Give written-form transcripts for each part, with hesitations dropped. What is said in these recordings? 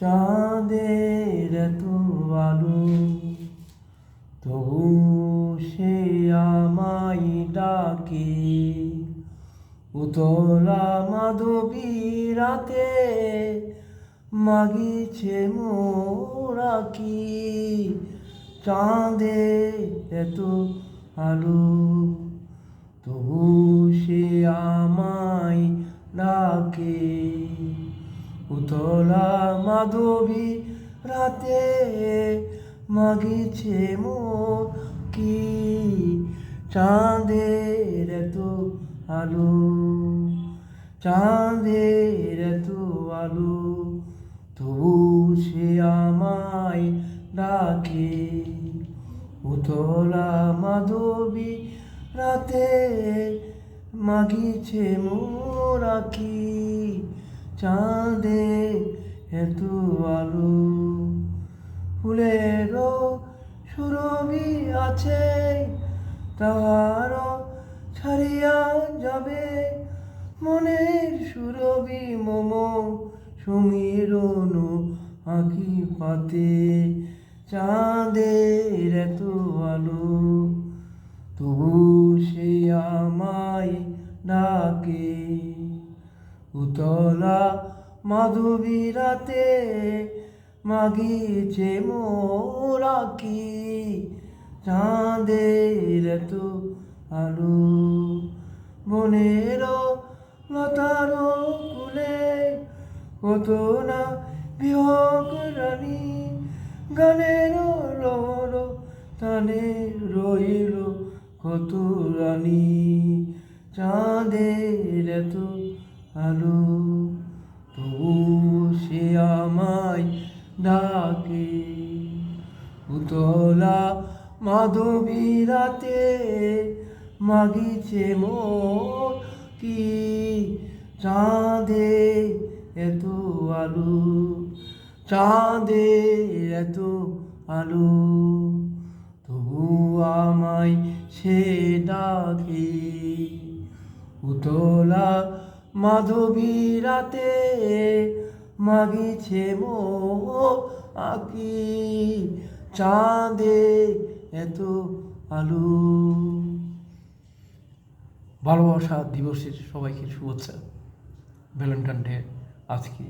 চাঁদের এত আলো তবু সে আমায় ডাকে, উতলা মাধবী রাতে মাগিছে মোরা কি। চাঁদের এত আলো তবু সে আমায় ডাকে, উতলা মাধবী রাতে মাগিছে মোর কি। চাঁদের এত আলো, চাঁদের এত আলো তবু সে আমায় ডাকে, উতলা মাধবী রাতে মাগিছে মোরা কি। চাঁদের এত আলো, ফুলেরও সুরভি আছে তাহারও ছাড়িয়া যাবে, মনের সুরভি মম সমীরণ আঁখি পাতে। চাঁদের এত আলো তবু সে আমায় ডাকে, উতলা মাধবী রাতে মাগিছে মোরা কি। চাঁদের এত আলো, বনের লতার কুলে কত না বিহগ রানী, গানের রোল তানে রইল কত রানী। চাঁদের এত আলো তবু সে আমায় ডাকে, উতলা মাধবী রাতে মাগিছে মোর কি। চাঁদের এত আলো, চাঁদের এত আলো তবু আমায় সে ডাকে, উতলা মাধবী রাতে মাগিছে মোর আঁকি। চাঁদের এত আলো। ভালোবাসা দিবসের সবাইকে শুভেচ্ছা। ভ্যালেন্টাইন ডে আজকে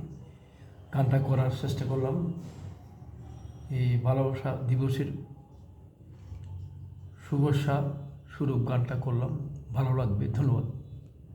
গানটা করার চেষ্টা করলাম। এই ভালোবাসা দিবসের শুভেচ্ছা স্বরূপ গানটা করলাম। ভালো লাগবে। ধন্যবাদ।